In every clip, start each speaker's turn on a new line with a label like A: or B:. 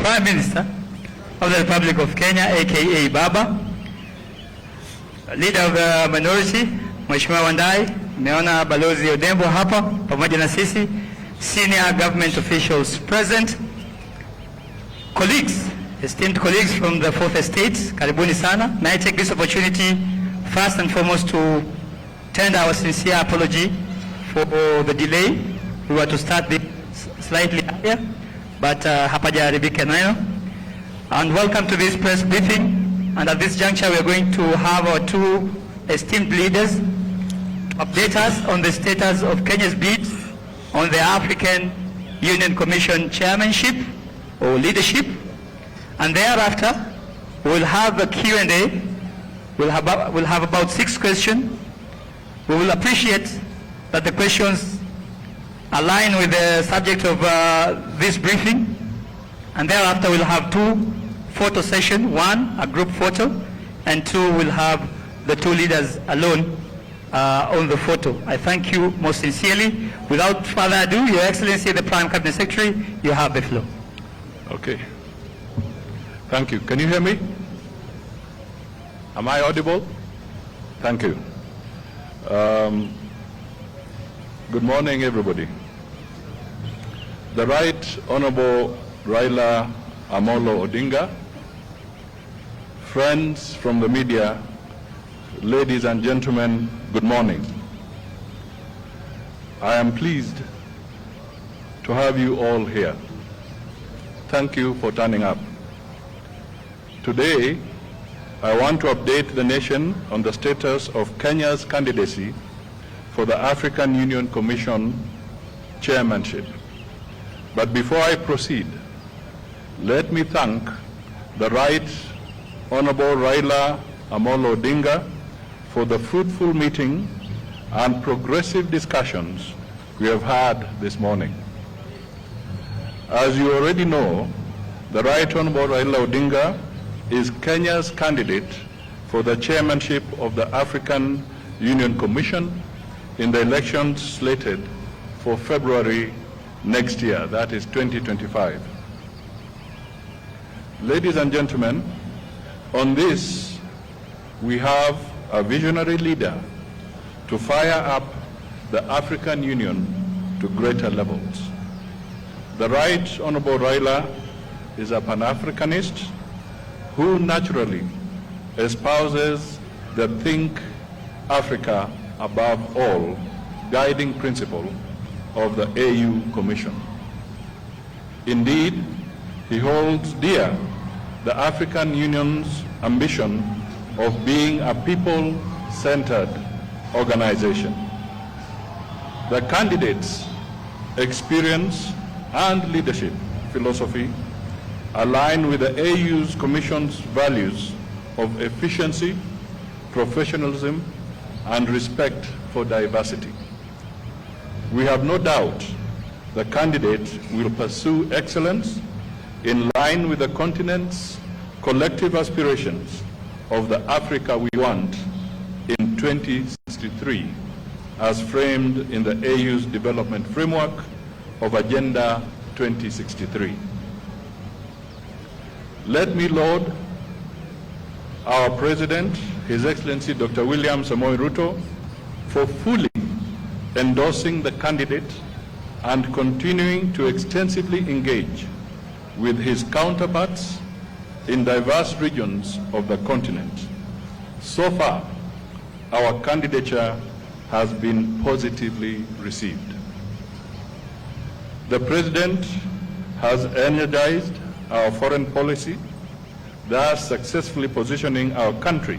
A: Prime Minister of the Republic of Kenya, aka Baba, leader of the minority, Mheshimiwa Wandai, nimeona Balozi Odembo hapa pamoja na sisi, senior government officials present, colleagues, esteemed colleagues from the fourth estate, karibuni sana. May I take this opportunity first and foremost to tender our sincere apology for the delay. We were to start this slightly earlier, but hapajaharibika nayo. And welcome to this press briefing. And at this juncture, we are going to have our two esteemed leaders update us on the status of Kenya's bid on the African Union Commission chairmanship or leadership. And thereafter, we'll have a Q&A. We'll have about 6 questions. We will appreciate that the questions align with the subject of this briefing. And thereafter, we'll have 2 photo sessions. 1, a group photo, and 2, we'll have the 2 leaders alone on the photo. I thank you most sincerely. Without further ado, Your Excellency, the Prime Cabinet Secretary, you have the floor.
B: Okay. Thank you. Can you hear me? Am I audible? Thank you. Good morning, everybody. The Right Honorable Raila Amolo Odinga, friends from the media, ladies and gentlemen, good morning. I am pleased to have you all here. Thank you for turning up. Today, I want to update the nation on the status of Kenya's candidacy for the African Union Commission chairmanship. But before I proceed, let me thank the Right Honorable Raila Amolo Odinga for the fruitful meeting and progressive discussions we have had this morning. As you already know, the Right Honorable Raila Odinga is Kenya's candidate for the chairmanship of the African Union Commission in the elections slated for February next year, that is 2025. Ladies and gentlemen, on this, we have a visionary leader to fire up the African Union to greater levels. The Right Honorable Raila is a Pan-Africanist who naturally espouses the Think Africa above all guiding principle of the AU Commission. Indeed, he holds dear the African Union's ambition of being a people-centered organization. The candidates' experience and leadership philosophy align with the AU's Commission's values of efficiency, professionalism, and respect for diversity. We have no doubt the candidate will pursue excellence in line with the continent's collective aspirations of the Africa we want in 2063, as framed in the AU's development framework of Agenda 2063. Let me laud our President, His Excellency Dr. William Samoei Ruto, for fully endorsing the candidate and continuing to extensively engage with his counterparts in diverse regions of the continent. So far, our candidature has been positively received. The President has energized our foreign policy, thus successfully positioning our country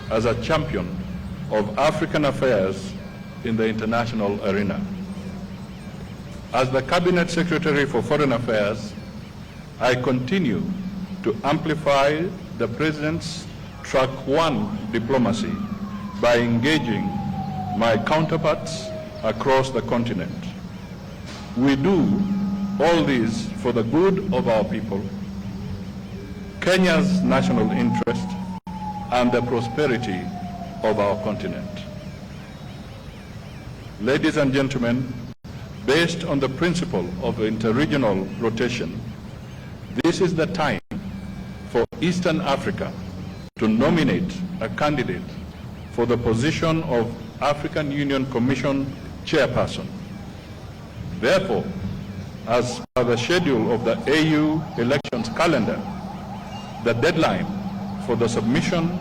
B: as a champion of African affairs in the international arena. As the Cabinet Secretary for Foreign Affairs, I continue to amplify the President's Track 1 diplomacy by engaging my counterparts across the continent. We do all this for the good of our people, Kenya's national interest, and the prosperity of our continent. Ladies and gentlemen, based on the principle of interregional rotation, This is the time for Eastern Africa to nominate a candidate for the position of African Union Commission chairperson. Therefore, as per the schedule of the AU elections calendar, the deadline for the submission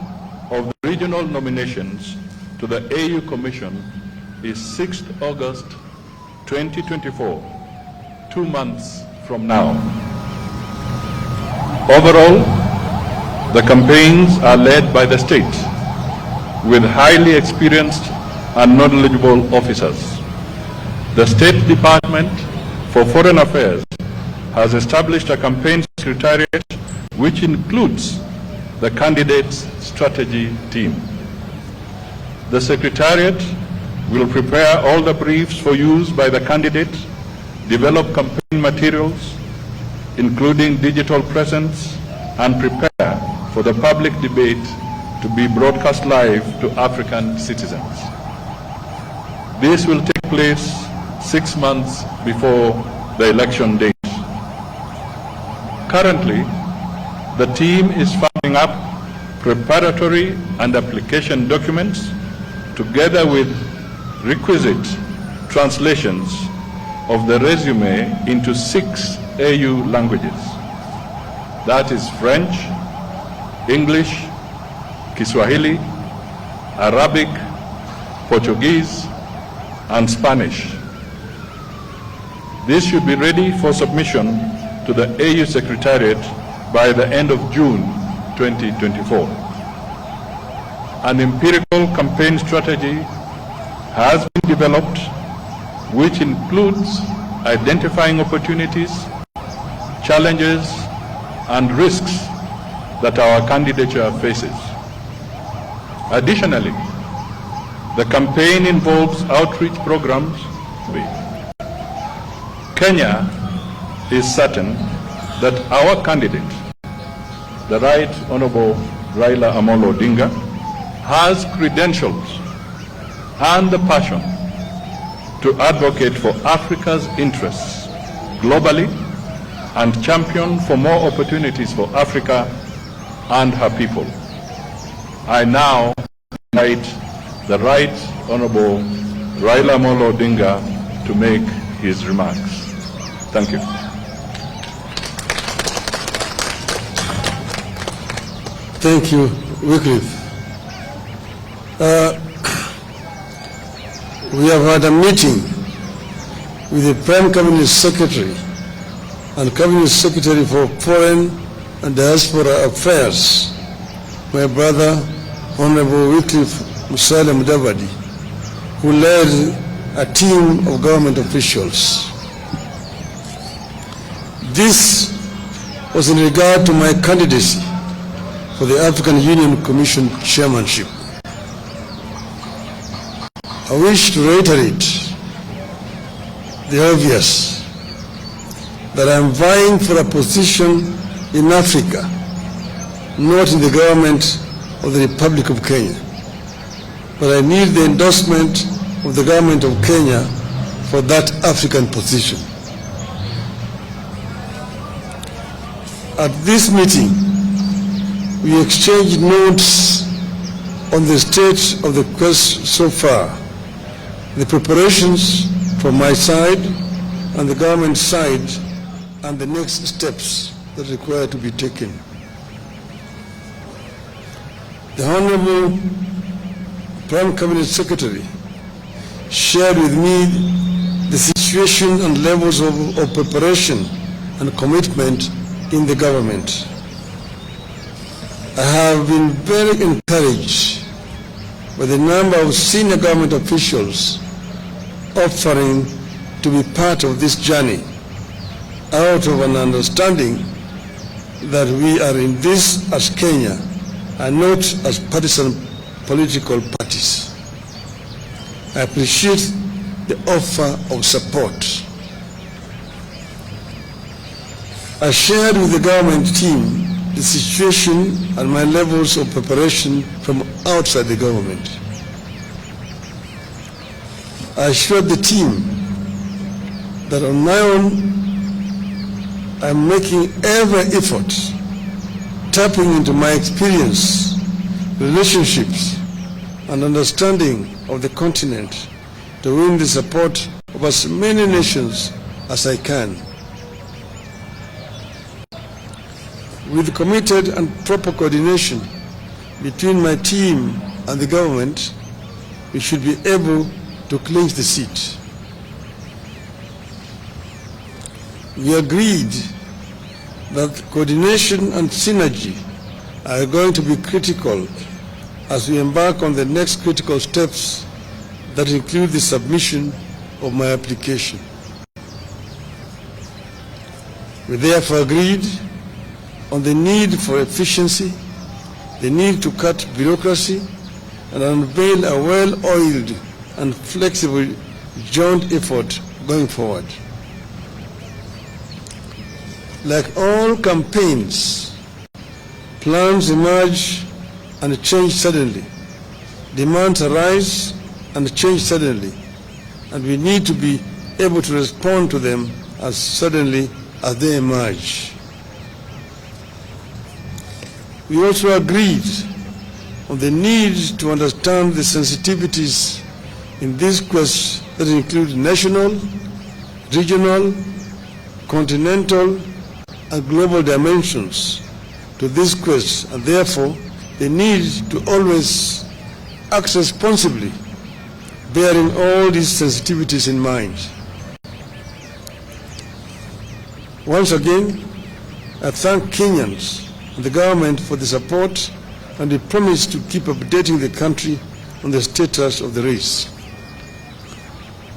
B: of the regional nominations to the AU Commission is 6th August 2024, 2 months from now. Overall, the campaigns are led by the state with highly experienced and knowledgeable officers. The State Department for Foreign Affairs has established a campaign secretariat which includes the candidate's strategy team. The secretariat will prepare all the briefs for use by the candidate, develop campaign materials, including digital presence, and prepare for the public debate to be broadcast live to African citizens. This will take place 6 months before the election date. Currently, the team is farming up preparatory and application documents together with requisite translations of the resume into 6 AU languages. That is French, English, Kiswahili, Arabic, Portuguese, and Spanish. This should be ready for submission to the AU Secretariat by the end of June 2024. An empirical campaign strategy has been developed which includes identifying opportunities, challenges, and risks that our candidature faces. Additionally, the campaign involves outreach programs. Kenya is certain that our candidate, the Right Honorable Raila Amolo Odinga, has credentials and the passion to advocate for Africa's interests globally and champion for more opportunities for Africa and her people. I now invite the Right Honorable Raila Amolo Odinga to make his remarks. Thank you.
C: Thank you, Wycliffe. We have had a meeting with the Prime Cabinet Secretary and Cabinet Secretary for Foreign and Diaspora Affairs, my brother, Honorable Wycliffe Musalia Mudavadi, who led a team of government officials. This was in regard to my candidacy for the African Union Commission chairmanship. I wish to reiterate the obvious, that I am vying for a position in Africa, not in the government of the Republic of Kenya. But I need the endorsement of the government of Kenya for that African position. At this meeting, we exchanged notes on the state of the quest so far, the preparations from my side and the government side, and the next steps that require to be taken. The Honorable Prime Cabinet Secretary shared with me the situation and levels of preparation and commitment in the government. I have been very encouraged by the number of senior government officials offering to be part of this journey, out of an understanding that we are in this as Kenya and not as partisan political parties. I appreciate the offer of support. I shared with the government team the situation and my levels of preparation from outside the government. I assured the team that on my own I'm making every effort, tapping into my experience, relationships, and understanding of the continent to win the support of as many nations as I can. With committed and proper coordination between my team and the government, we should be able to clinch the seat. We agreed that coordination and synergy are going to be critical as we embark on the next critical steps that include the submission of my application. We therefore agreed on the need for efficiency, the need to cut bureaucracy, and unveil a well-oiled and flexible joint effort going forward. Like all campaigns, plans emerge and change suddenly. Demands arise and change suddenly, and we need to be able to respond to them as suddenly as they emerge. We also agreed on the need to understand the sensitivities in this quest that include national, regional, continental, and global dimensions to this quest, and therefore the need to always act responsibly, bearing all these sensitivities in mind. Once again, I thank Kenyans and the government for the support and the promise to keep updating the country on the status of the race.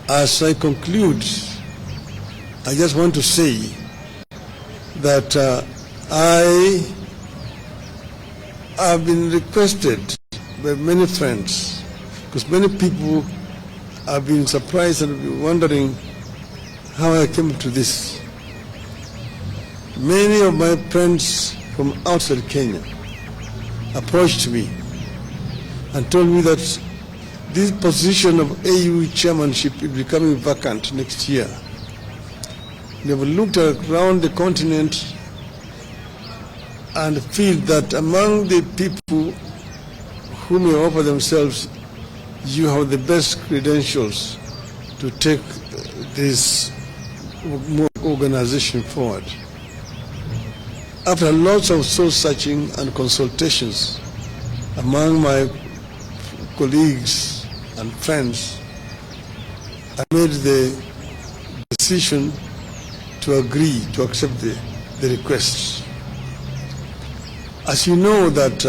C: As I conclude, I just want to say that I have been requested by many friends, because many people have been surprised and been wondering how I came to this. Many of my friends from outside Kenya approached me and told me that this position of AU chairmanship is becoming vacant next year. They have looked around the continent and feel that among the people who may offer themselves, you have the best credentials to take this organization forward. After lots of soul-searching and consultations among my colleagues and friends, I made the decision to agree to accept the request. As you know that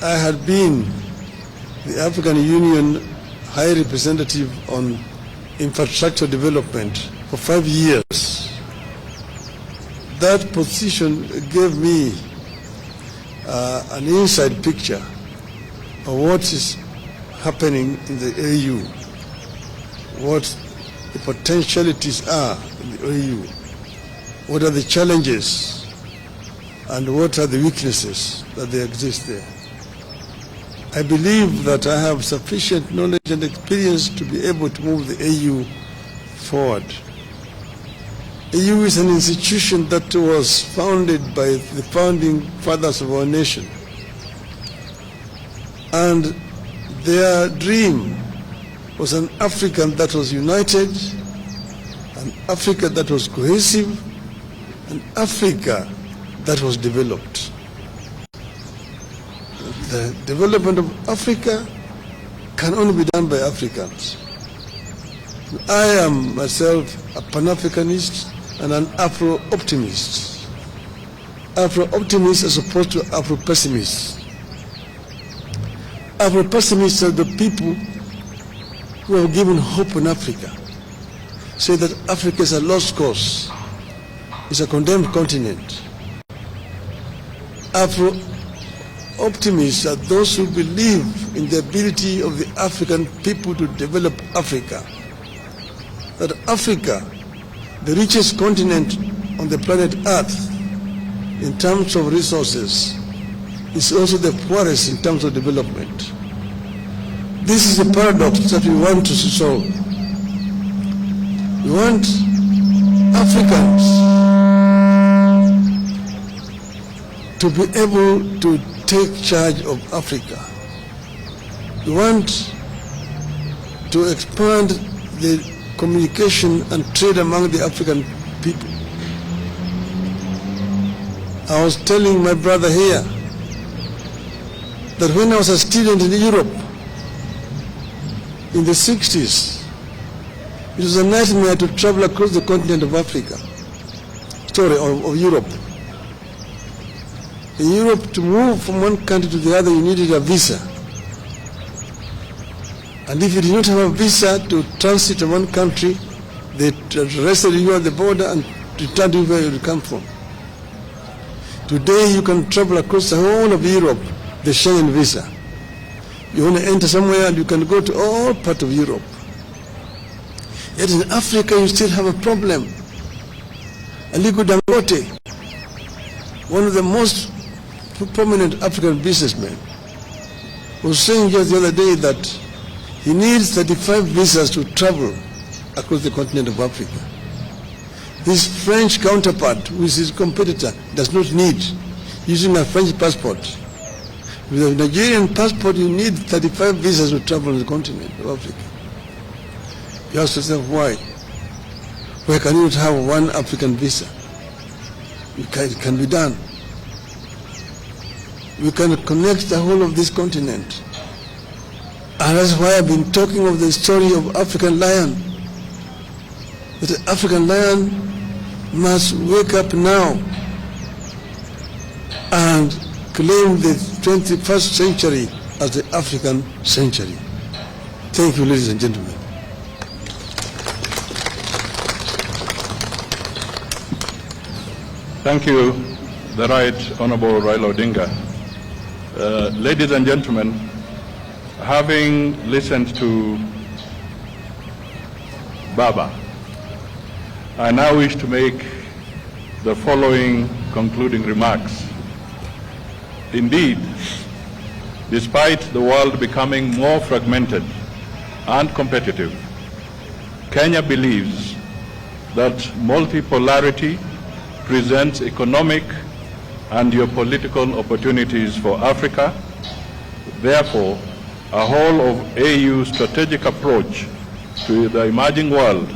C: I had been the African Union High Representative on Infrastructure Development for 5 years. That position gave me an inside picture of what is happening in the AU, what the potentialities are in the AU, what are the challenges, and what are the weaknesses that they exist there. I believe that I have sufficient knowledge and experience to be able to move the AU forward. AU is an institution that was founded by the founding fathers of our nation. And their dream was an Africa that was united, an Africa that was cohesive, an Africa that was developed. The development of Africa can only be done by Africans. I am myself a Pan-Africanist and an Afro-optimist. Afro-optimist as opposed to Afro-pessimist. Afro-pessimists are the people who have given hope in Africa, say that Africa is a lost cause, it's a condemned continent. Afro-optimists are those who believe in the ability of the African people to develop Africa. That Africa, the richest continent on the planet Earth in terms of resources, is also the poorest in terms of development. This is a paradox that we want to solve. We want Africans to be able to take charge of Africa. We want to expand the communication and trade among the African people. I was telling my brother here that when I was a student in Europe in the 60s, it was a nightmare to travel across the continent of Africa, of Europe. In Europe, to move from one country to the other, you needed a visa. And if you did not have a visa to transit to one country, they arrested you at the border and returned you where you come from. Today, you can travel across the whole of Europe, the Schengen visa. You want to enter somewhere and you can go to all parts of Europe. Yet in Africa, you still have a problem. Aliko Dangote, one of the most prominent African businessmen, was saying just the other day that he needs 35 visas to travel across the continent of Africa. His French counterpart, who is his competitor, does not need, using a French passport. With a Nigerian passport, you need 35 visas to travel on the continent of Africa. You ask yourself why? Why can you not have one African visa? It can be done. We can connect the whole of this continent. And that's why I've been talking of the story of African lion. That the African lion must wake up now and claim the 21st century as the African century. Thank you, ladies and gentlemen.
B: Thank you, the Right Honorable Raila Odinga. Ladies and gentlemen, having listened to Baba, I now wish to make the following concluding remarks. Indeed, despite the world becoming more fragmented and competitive, Kenya believes that multipolarity presents economic and geopolitical opportunities for Africa. Therefore, a whole of AU strategic approach to the emerging world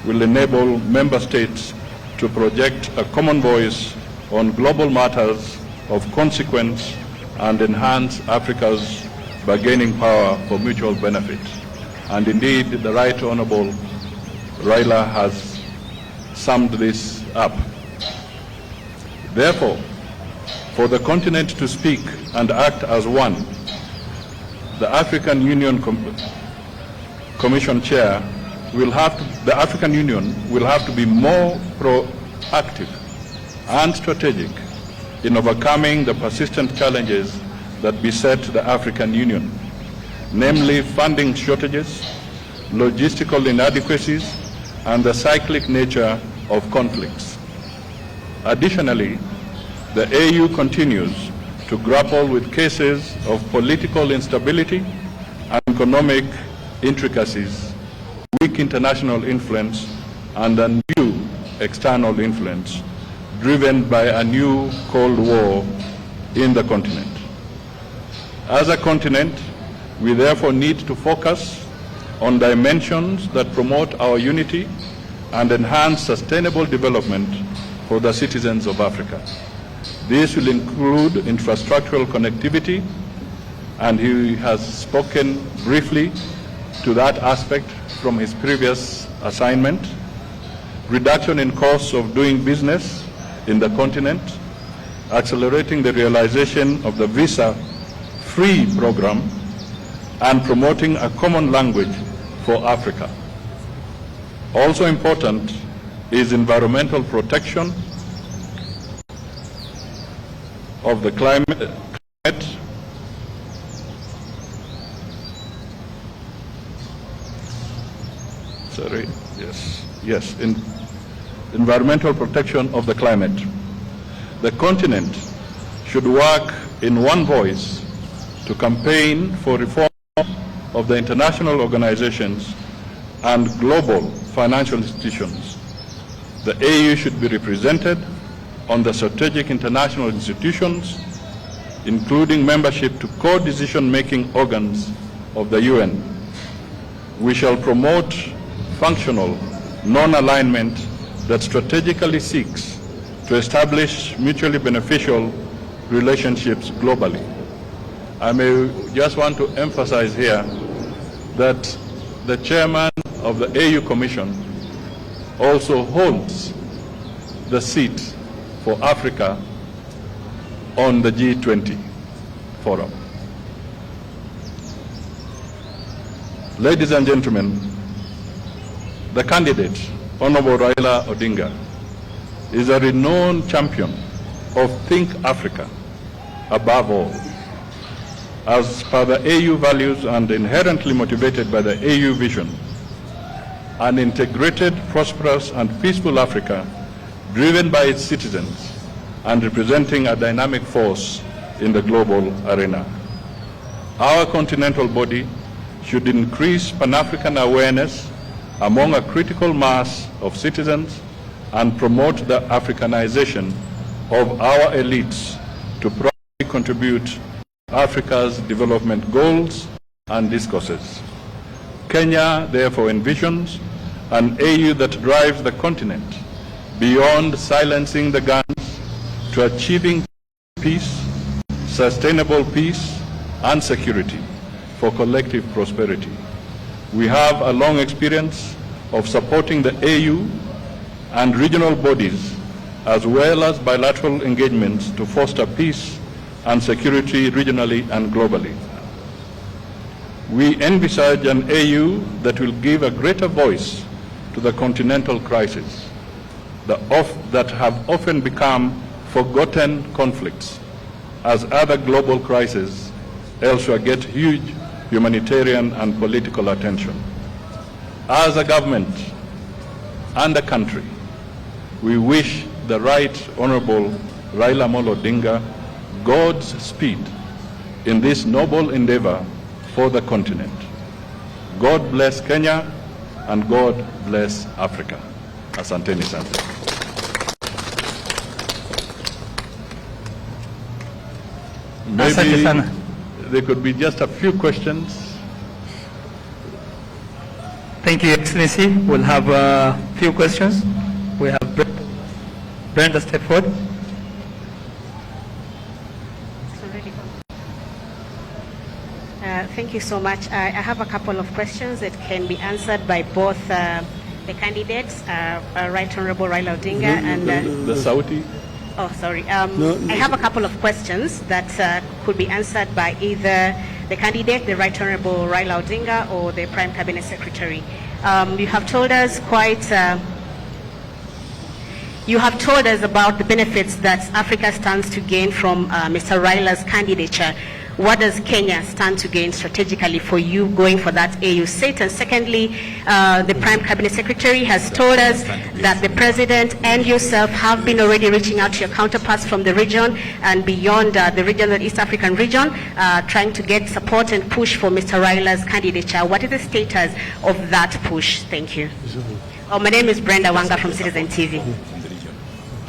B: will enable member states to project a common voice on global matters of consequence and enhance Africa's bargaining power for mutual benefit. And indeed, the Right Honorable Raila has summed this up. Therefore, for the continent to speak and act as one, the African Union Commission Chair the African Union will have to be more proactive and strategic in overcoming the persistent challenges that beset the African Union, namely funding shortages, logistical inadequacies, and the cyclic nature of conflicts. Additionally, the AU continues to grapple with cases of political instability and economic intricacies, weak international influence, and a new external influence driven by a new Cold War in the continent. As a continent, we therefore need to focus on dimensions that promote our unity and enhance sustainable development for the citizens of Africa. This will include infrastructural connectivity, and he has spoken briefly to that aspect from his previous assignment, reduction in costs of doing business in the continent, accelerating the realization of the visa-free program, and promoting a common language for Africa. Also important is environmental protection of the climate. Environmental protection of the climate. The continent should work in one voice to campaign for reform of the international organizations and global financial institutions, The AU should be represented on the strategic international institutions, including membership to co-decision-making organs of the UN. We shall promote functional non-alignment that strategically seeks to establish mutually beneficial relationships globally. I may just want to emphasize here that the chairman of the AU Commission also holds the seat for Africa on the G20 forum. Ladies and gentlemen, the candidate, Honorable Raila Odinga, is a renowned champion of Think Africa above all. As per the AU values and inherently motivated by the AU vision, an integrated, prosperous and peaceful Africa driven by its citizens and representing a dynamic force in the global arena. Our continental body should increase Pan-African awareness among a critical mass of citizens and promote the Africanization of our elites to properly contribute Africa's development goals and discourses. Kenya therefore envisions an AU that drives the continent beyond silencing the guns to achieving peace, sustainable peace and security for collective prosperity. We have a long experience of supporting the AU and regional bodies as well as bilateral engagements to foster peace and security regionally and globally. We envisage an AU that will give a greater voice to the continental crisis that have often become forgotten conflicts as other global crises elsewhere get huge humanitarian and political attention. As a government and a country, we wish the Right Honorable Raila Amolo Odinga God's speed in this noble endeavor for the continent. God bless Kenya and God bless Africa. Asanteni sana. Maybe there could be just a few questions.
A: Thank you, Excellency. We'll have a few questions. We have Brenda, step forward.
D: Thank you so much. I have a couple of questions that can be answered by both the candidates, Right Honorable Raila Odinga and...
B: the Saudi?
D: Oh, sorry. I have a couple of questions that could be answered by either the candidate, the Right Honorable Raila Odinga, or the Prime Cabinet Secretary. You have told us about the benefits that Africa stands to gain from Mr. Raila's candidature. What does Kenya stand to gain strategically for you going for that AU seat? And secondly, the Prime Cabinet Secretary has told us that the President and yourself have been already reaching out to your counterparts from the region and beyond the region, the East African region, trying to get support and push for Mr. Raila's candidature. What is the status of that push? Thank you. My name is Brenda Wanga from Citizen TV.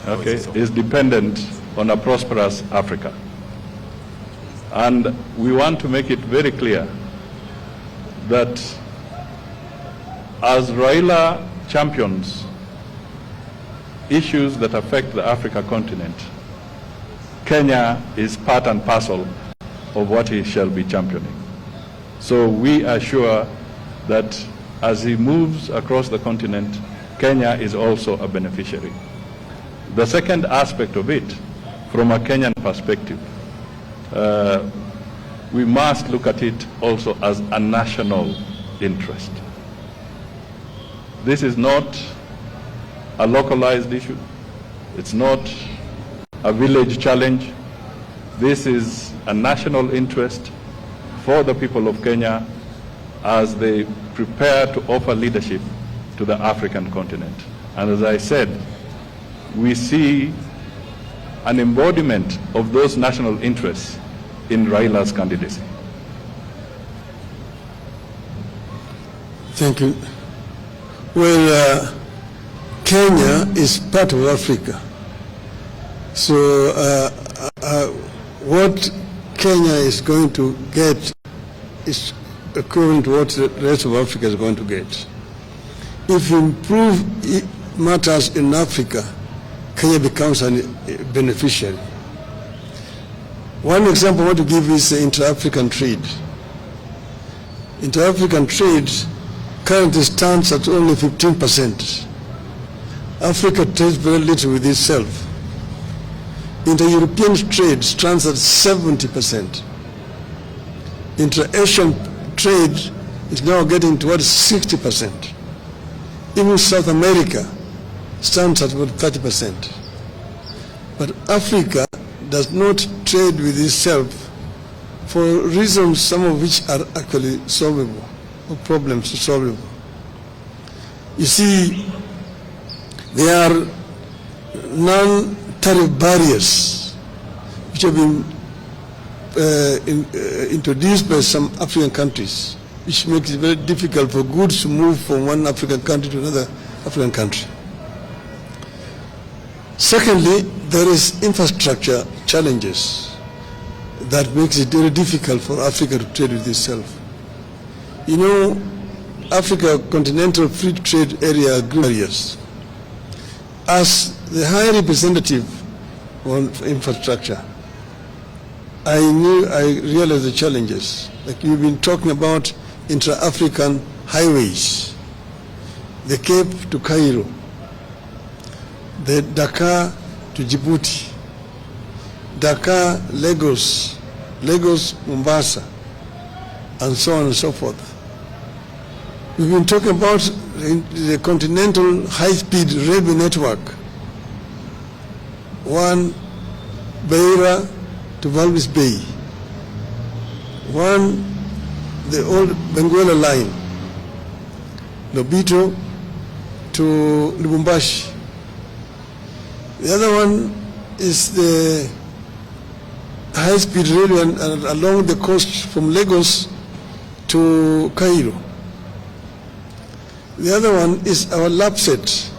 B: Okay, it's dependent on a prosperous Africa. And we want to make it very clear that as Raila champions issues that affect the Africa continent, Kenya is part and parcel of what he shall be championing. So we are sure that as he moves across the continent, Kenya is also a beneficiary. The second aspect of it, from a Kenyan perspective, we must look at it also as a national interest. This is not a localized issue. It's not a village challenge. This is a national interest for the people of Kenya as they prepare to offer leadership to the African continent. And as I said, we see an embodiment of those national interests in Raila's candidacy.
C: Thank you. Well, Kenya is part of Africa. So what Kenya is going to get is equivalent to what the rest of Africa is going to get. If you improve matters in Africa, Kenya becomes a beneficiary. One example I want to give is inter-African trade. Inter-African trade currently stands at only 15%. Africa trades very little with itself. Inter-European trade stands at 70%. Inter-Asian trade is now getting towards 60%. Even South America stands at about 30%. But Africa does not trade with itself for reasons, some of which are actually solvable, or problems solvable. You see, there are non-tariff barriers which have been introduced by some African countries, which makes it very difficult for goods to move from one African country to another African country. Secondly, there is infrastructure challenges that makes it very difficult for Africa to trade with itself. You know, Africa Continental Free Trade Area areas. As the high representative on infrastructure, I realized the challenges. Like you've been talking about intra-African highways, the Cape to Cairo, the Dakar to Djibouti, Dakar, Lagos, Lagos, Mombasa, and so on and so forth. We've been talking about the continental high-speed railway network, one Beira to Walvis Bay, one the old Benguela line, Lobito to Lubumbashi. The other one is the high-speed railway along the coast from Lagos to Cairo. The other one is our LAPSET,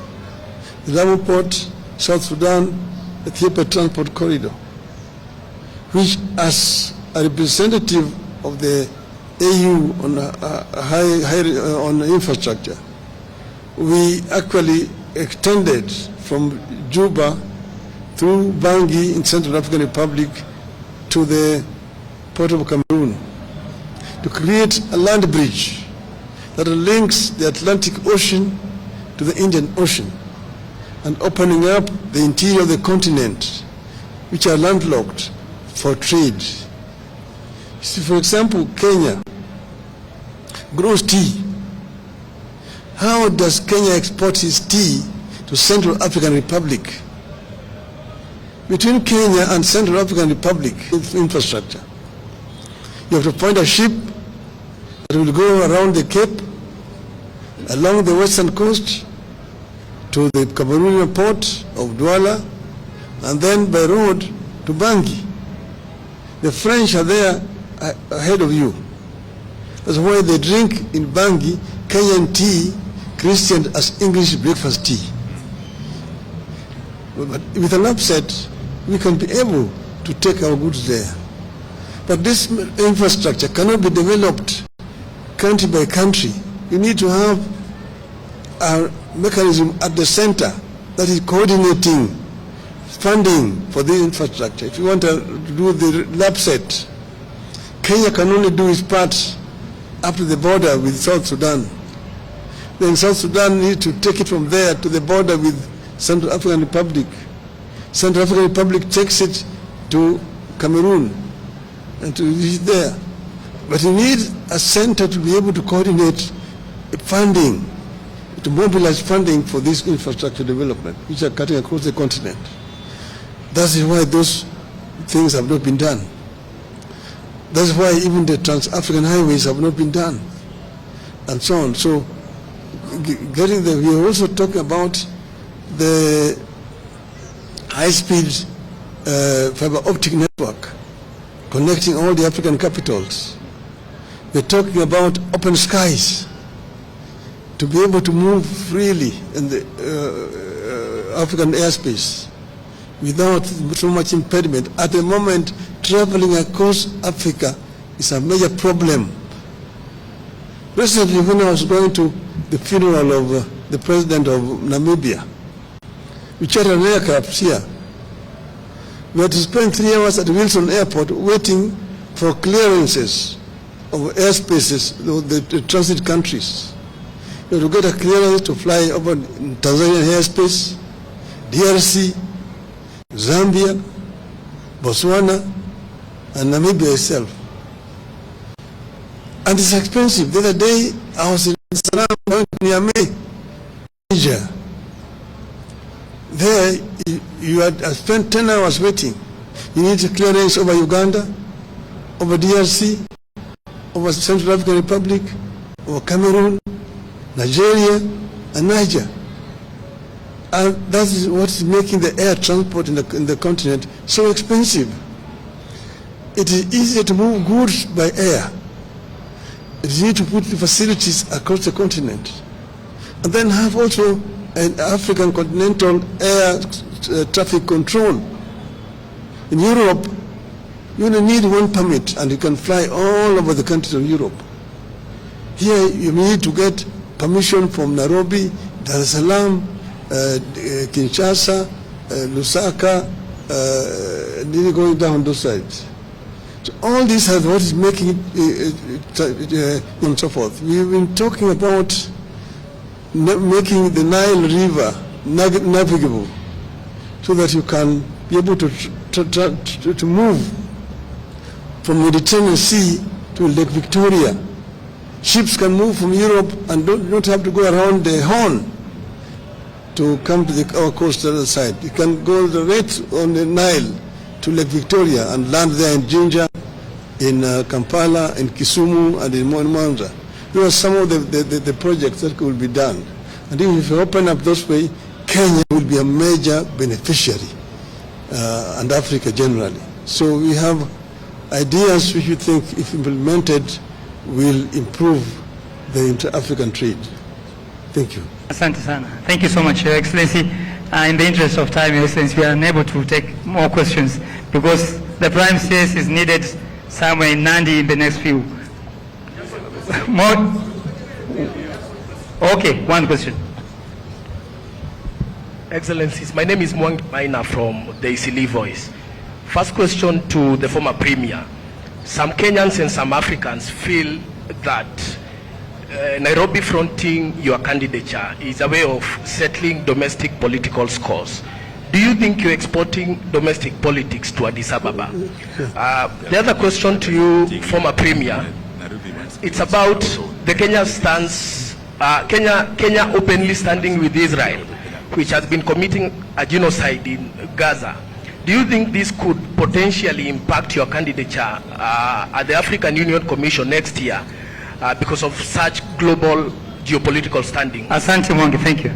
C: the Lamu Port, South Sudan, Ethiopia Transport Corridor, which as a representative of the AU on infrastructure, we actually extended from Juba through Bangui in Central African Republic to the Port of Cameroon to create a land bridge that links the Atlantic Ocean to the Indian Ocean and opening up the interior of the continent, which are landlocked for trade. See, for example, Kenya grows tea. How does Kenya export its tea to Central African Republic? Between Kenya and Central African Republic, infrastructure. You have to find a ship that will go around the Cape, along the western coast, to the Cameroonian port of Douala, and then by road to Bangui. The French are there ahead of you. That's why they drink in Bangui Kenyan tea, christened as English breakfast tea. But with an upset, we can be able to take our goods there. But this infrastructure cannot be developed country by country. You need to have a mechanism at the center that is coordinating funding for the infrastructure. If you want to do the LAPSET, Kenya can only do its part up to the border with South Sudan. Then South Sudan needs to take it from there to the border with Central African Republic. Central African Republic takes it to Cameroon and to reach there. But you need a center to be able to coordinate funding, to mobilize funding for this infrastructure development, which are cutting across the continent. That is why those things have not been done. That's why even the trans-African highways have not been done, and so on. So, getting there, we are also talking about the high-speed fiber optic network connecting all the African capitals. We're talking about open skies to be able to move freely in the African airspace without so much impediment. At the moment, traveling across Africa is a major problem. Recently, when I was going to the funeral of the president of Namibia, we chartered an aircraft here. We had to spend 3 hours at Wilson Airport waiting for clearances of airspaces, the transit countries. You have to get a clearance to fly over Tanzanian airspace, DRC, Zambia, Botswana, and Namibia itself. And it's expensive. The other day, I was in Salam, going to Niamey, Niger. There, you had spent 10 hours waiting. You need a clearance over Uganda, over DRC, over Central African Republic, over Cameroon, Nigeria, and Niger. And that is what is making the air transport in the continent so expensive. It is easier to move goods by air. It is easier to put the facilities across the continent. And then have also an African continental air traffic control. In Europe, you only need one permit and you can fly all over the countries of Europe. Here you need to get permission from Nairobi, Dar es Salaam, Kinshasa, Lusaka, going down those sides. So all this is what is making it and so forth. We've been talking about making the Nile River navigable so that you can be able to move from Mediterranean Sea to Lake Victoria. Ships can move from Europe and don't have to go around the Horn to come to our coastal side. You can go right on the Nile to Lake Victoria and land there in Jinja, in Kampala, in Kisumu, and in Mwanza. Those are some of the projects that could be done. And if you open up those way, Kenya will be a major beneficiary, and Africa generally. So we have ideas which we think, if implemented, will improve the inter-African trade. Thank you.
A: Asante sana. Thank you so much, Your Excellency. In the interest of time, Your Excellency, we are unable to take more questions because the Prime CS is needed somewhere in Nandi in the next few. More? Okay, one question.
E: Excellencies, my name is Mwangi Maina from the Isili Voice. First question to the former Premier. Some Kenyans and some Africans feel that Nairobi fronting your candidature is a way of settling domestic political scores. Do you think you're exporting domestic politics to Addis Ababa? The other question to you, former Premier, it's about the Kenya stance, Kenya openly standing with Israel, which has been committing a genocide in Gaza. Do you think this could potentially impact your candidature at the African Union Commission next year because of such global geopolitical standing?
A: Asante Mwangi, thank you.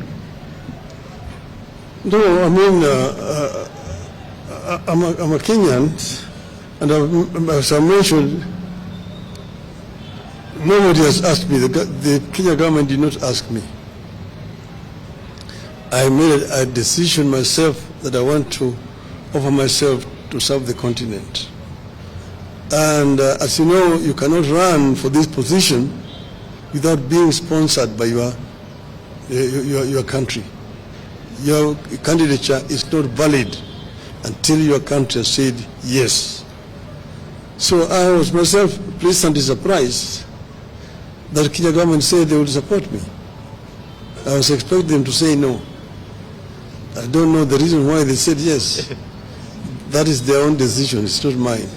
C: No, I mean, I'm a Kenyan, and as I mentioned, nobody has asked me. The Kenya government did not ask me. I made a decision myself that I want to offer myself to serve the continent. And as you know, you cannot run for this position without being sponsored by your country. Your candidature is not valid until your country has said yes. So I was myself pleasantly surprised that the Kenya government said they would support me. I was expecting them to say no. I don't know the reason why they said yes. That is their own decision, it's not mine.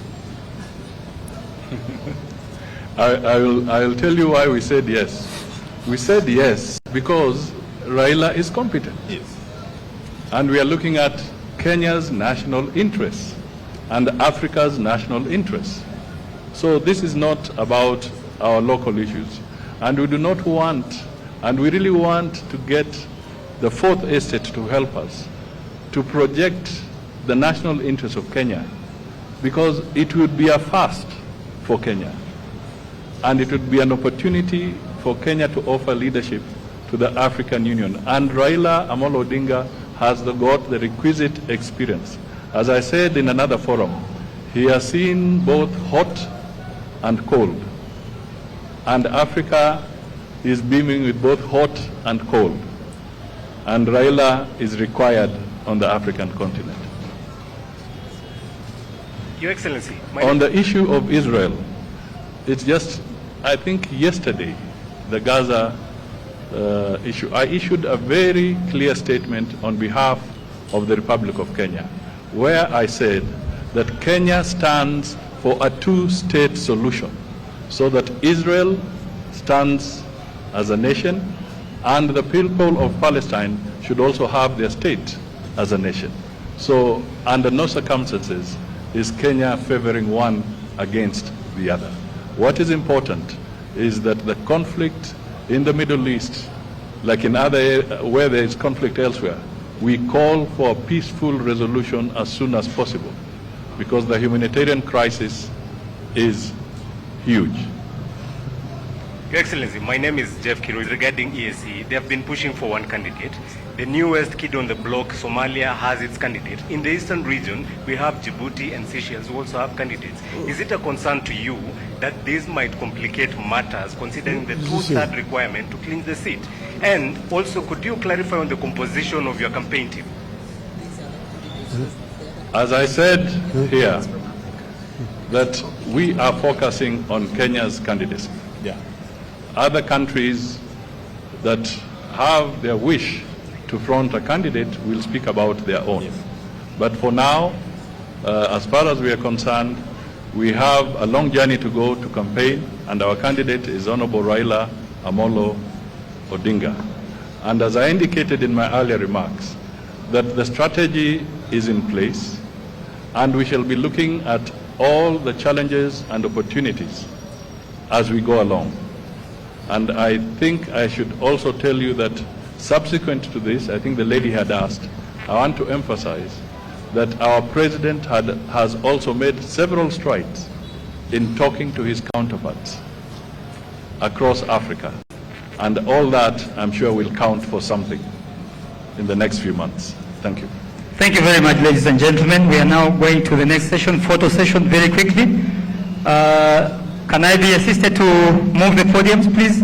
B: I will tell you why we said yes. We said yes because Raila is competent. Yes. And we are looking at Kenya's national interests and Africa's national interests. So this is not about our local issues. And we do not want, and we really want to get the Fourth Estate to help us to project the national interests of Kenya, because it would be a first for Kenya. And it would be an opportunity for Kenya to offer leadership to the African Union. And Raila Amolo Odinga has got the requisite experience. As I said in another forum, he has seen both hot and cold. And Africa is beaming with both hot and cold. And Raila is required on the African continent.
F: Your Excellency.
B: On the issue of Israel, it's just, I think yesterday, the Gaza issue, I issued a very clear statement on behalf of the Republic of Kenya, where I said that Kenya stands for a two-state solution, so that Israel stands as a nation and the people of Palestine should also have their state as a nation. So under no circumstances is Kenya favoring one against the other. What is important is that the conflict in the Middle East, like in other where there is conflict elsewhere, we call for a peaceful resolution as soon as possible, because the humanitarian crisis is huge.
F: Your Excellency, my name is Jeff Kiru. Regarding EAC, they have been pushing for one candidate. The newest kid on the block, Somalia, has its candidate. In the eastern region, we have Djibouti and Seychelles who also have candidates. Is it a concern to you that this might complicate matters, considering the two-third requirement to clinch the seat? And also, could you clarify on the composition of your campaign team?
B: As I said here, that we are focusing on Kenya's candidacy. Other countries that have their wish to front a candidate will speak about their own. But for now, as far as we are concerned, we have a long journey to go to campaign, and our candidate is Honorable Raila Amolo Odinga. And as I indicated in my earlier remarks, that the strategy is in place, and we shall be looking at all the challenges and opportunities as we go along. And I think I should also tell you that subsequent to this, I think the lady had asked, I want to emphasize that our president has also made several strides in talking to his counterparts across Africa. And all that, I'm sure, will count for something in the next few months. Thank you.
A: Thank you very much, ladies and gentlemen. We are now going to the next session, photo session, very quickly. Can I be assisted to move the podiums, please?